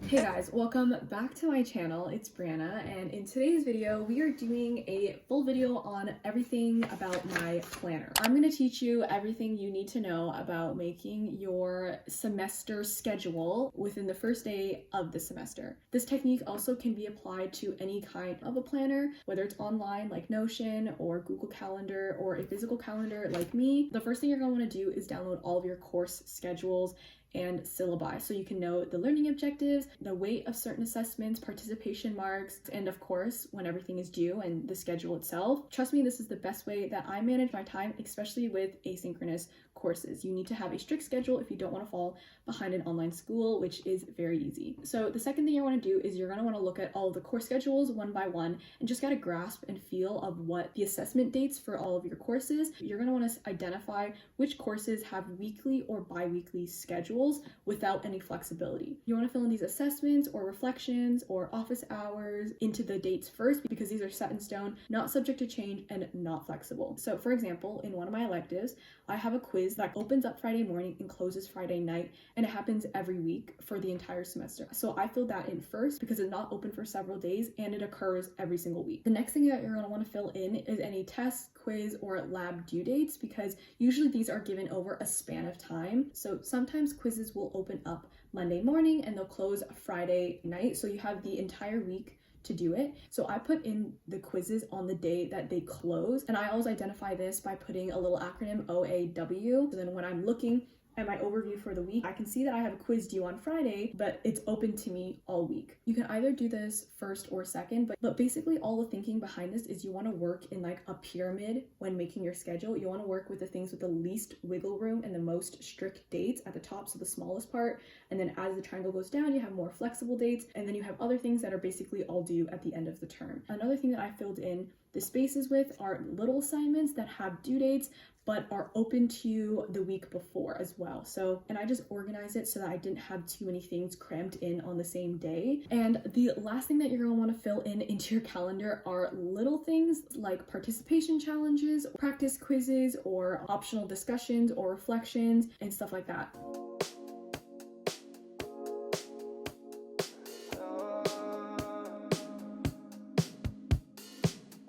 Hey guys, welcome back to my channel. It's Breanna, and in today's video we are doing a full video on everything about my planner. I'm going to teach you everything you need to know about making your semester schedule within the first day of the semester. This technique also can be applied to any kind of a planner, whether it's online like Notion or Google Calendar or a physical calendar like me. The first thing you're going to want to do is download all of your course schedules and syllabi so you can know the learning objectives, the weight of certain assessments, participation marks, and of course when everything is due and the schedule itself. Trust me, this is the best way that I manage my time, especially with asynchronous courses. You need to have a strict schedule if you don't want to fall behind in online school, which is very easy. So the second thing you want to do is you're going to want to look at all of the course schedules one by one and just get a grasp and feel of what the assessment dates for all of your courses. You're going to want to identify which courses have weekly or bi-weekly schedules without any flexibility. You want to fill in these assessments or reflections or office hours into the dates first because these are set in stone, not subject to change, and not flexible. So for example, in one of my electives, I have a quiz that opens up Friday morning and closes Friday night, and it happens every week for the entire semester. So I filled that in first because it's not open for several days and it occurs every single week. The next thing that you're going to want to fill in is any test, quiz, or lab due dates because usually these are given over a span of time. So sometimes quizzes will open up Monday morning and they'll close Friday night, so you have the entire week to do it. So I put in the quizzes on the day that they close, and I always identify this by putting a little acronym OAW. So then when I'm looking at my overview for the week, I can see that I have a quiz due on Friday, but it's open to me all week. You can either do this first or second, but basically all the thinking behind this is you want to work in like a pyramid when making your schedule. You want to work with the things with the least wiggle room and the most strict dates at the top, so the smallest part, and then as the triangle goes down, you have more flexible dates, and then you have other things that are basically all due at the end of the term. Another thing that I filled in the spaces with are little assignments that have due dates but are open to the week before as well. So, and I just organized it so that I didn't have too many things crammed in on the same day. And the last thing that you're gonna wanna fill in into your calendar are little things like participation challenges, practice quizzes, or optional discussions or reflections and stuff like that.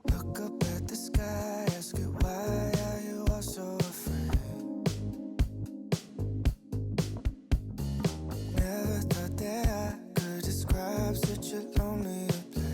Look up at the sky, ask it why are you all so afraid? Never thought that I could describe such a lonely place.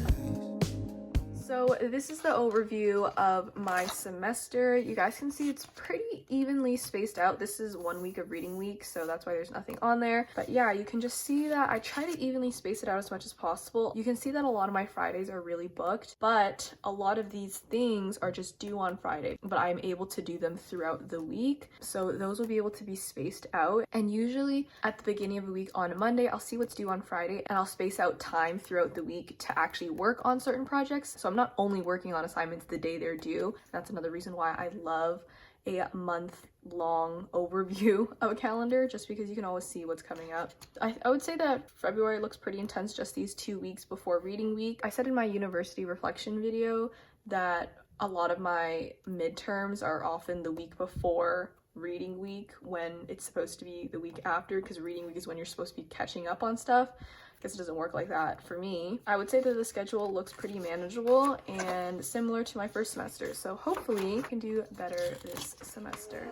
So this is the overview of my semester. You guys can see it's pretty evenly spaced out. This is 1 week of reading week, so that's why there's nothing on there. But yeah, you can just see that I try to evenly space it out as much as possible. You can see that a lot of my Fridays are really booked, but a lot of these things are just due on Friday, but I'm able to do them throughout the week. So those will be able to be spaced out. And usually at the beginning of the week on a Monday, I'll see what's due on Friday and I'll space out time throughout the week to actually work on certain projects. So I'm not only working on assignments the day they're due. That's another reason why I love a month-long overview of a calendar, just because you can always see what's coming up. I would say that February looks pretty intense just these 2 weeks before reading week. I said in my university reflection video that a lot of my midterms are often the week before reading week when it's supposed to be the week after, because reading week is when you're supposed to be catching up on stuff. I guess it doesn't work like that for me. I would say that the schedule looks pretty manageable and similar to my first semester, so hopefully I can do better this semester.